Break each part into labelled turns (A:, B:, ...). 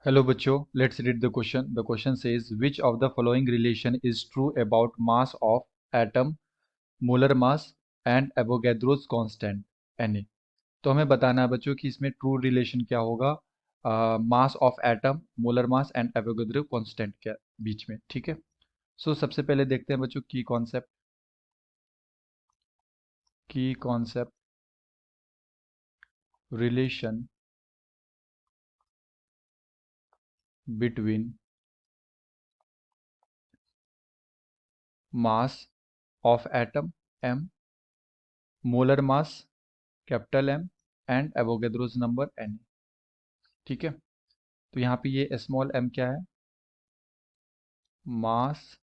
A: Hello बच्चों, let's read the question. The question says which of the following relation is true about mass of atom, molar mass and Avogadro's constant Na. तो हमें बताना है बच्चों कि इसमें true relation क्या होगा मास of atom, molar mass and Avogadro constant के बीच में। ठीक है, सो सबसे पहले देखते हैं बच्चों की concept relation between mass of atom m, molar mass capital M and Avogadro's number n। ठीक है, तो यहाँ पे ये स्मॉल m क्या है, मास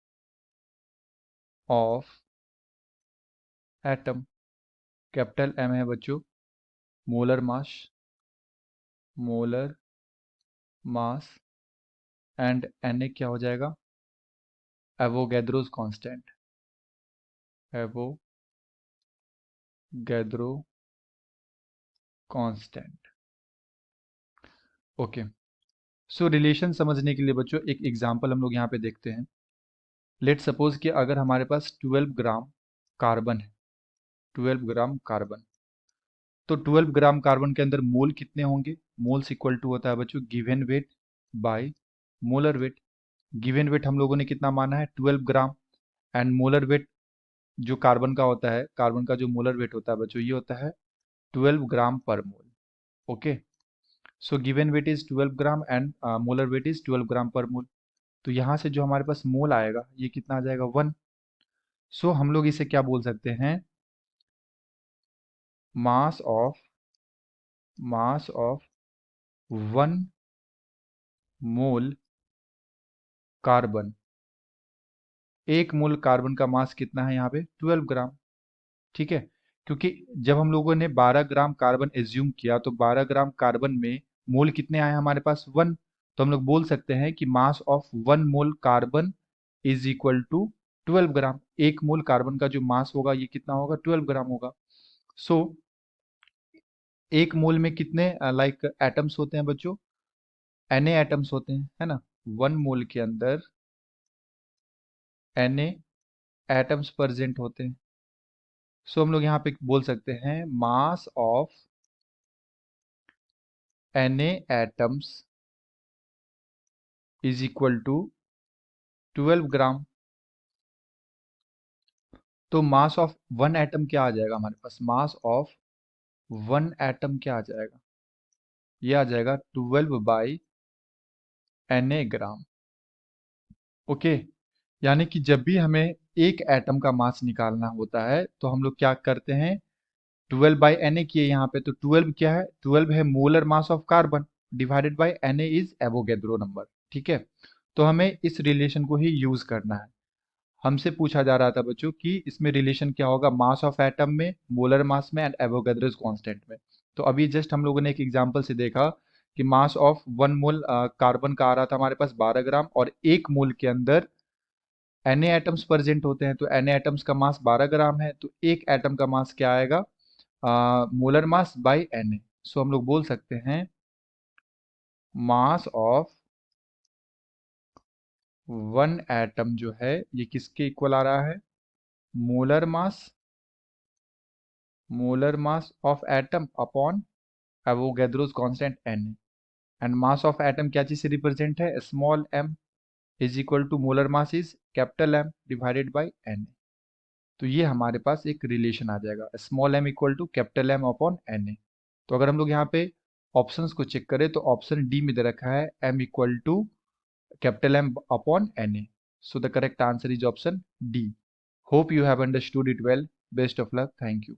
A: ऑफ एटम, कैपिटल M है बच्चों मोलर मास एंड Na क्या हो जाएगा, Avogadro's constant, Avogadro constant. Okay, सो रिलेशन समझने के लिए बच्चों एक एग्जांपल हम लोग यहाँ पे देखते हैं। लेट सपोज कि अगर हमारे पास 12 ग्राम कार्बन है, 12 ग्राम कार्बन, तो 12 ग्राम कार्बन के अंदर मोल कितने होंगे, मोल्स इक्वल टू होता है बच्चों given weight by molar weight. Given weight हम लोगों ने कितना माना है 12 ग्राम, एंड मोलर वेट जो कार्बन का होता है, कार्बन का जो मोलर वेट होता है बच्चों ये होता है 12 gram per mole. Okay, so given weight is 12 gram and molar weight is 12 gram per mole. तो यहाँ से जो हमारे पास मोल आएगा ये कितना आ जाएगा 1। सो हम लोग इसे क्या बोल सकते हैं, मास ऑफ 1 मोल कार्बन, एक मोल कार्बन का मास कितना है यहाँ पे 12 ग्राम। ठीक है, क्योंकि जब हम लोगों ने 12 ग्राम कार्बन एज्यूम किया तो 12 ग्राम कार्बन में मोल कितने आए हमारे पास 1। तो हम लोग बोल सकते हैं कि mass of 1 mole carbon is equal to 12 gram. एक मोल कार्बन का जो मास होगा ये कितना होगा 12 ग्राम होगा। सो एक मोल में कितने लाइक एटम्स होते हैं बच्चों, Na एटम्स होते हैं, है ना। 1 मोल के अंदर Na एटम्स प्रेजेंट होते हैं। सो हम लोग यहाँ पे बोल सकते हैं mass of Na atoms is equal to 12 gram. तो मास ऑफ 1 एटम क्या आ जाएगा हमारे पास, मास ऑफ 1 एटम क्या आ जाएगा, ये आ जाएगा 12 बाई Na ग्राम। ओके, यानी कि जब भी हमें एक एटम का मास निकालना होता है तो हम लोग क्या करते हैं, 12 बाई Na किए यहाँ पे, तो 12 क्या है, 12 है molar mass of carbon divided by Na is Avogadro number. ठीक है, तो हमें इस रिलेशन को ही यूज करना है। हमसे पूछा जा रहा था बच्चों कि इसमें रिलेशन क्या होगा मास ऑफ एटम में, मोलर मास में एंड एवोगैड्रोस कांस्टेंट में। तो अभी जस्ट हम लोगों ने एक एग्जांपल से देखा कि मास ऑफ 1 मोल कार्बन का आ रहा था हमारे पास 12 ग्राम, और एक मोल के अंदर Na एटम्स प्रेजेंट होते हैं, तो Na एटम्स का मास 12 ग्राम है, तो एक एटम का मास क्या आएगा, मोलर मास बाय Na। सो हम लोग बोल सकते हैं मास ऑफ 1 एटम जो है ये किसके इक्वल आ रहा है, molar mass of atom upon Avogadro's constant Na। And mass of atom क्या चीज से रिप्रेजेंट है, small m is equal to molar mass is capital M divided by Na। तो ये हमारे पास एक रिलेशन आ जाएगा, small m equal to capital M upon Na। तो अगर हम लोग यहाँ पे ऑप्शंस को चेक करें तो ऑप्शन डी में दे रखा है m equal to capital M upon Na। So the correct answer is option D. Hope you have understood it well. Best of luck, thank you.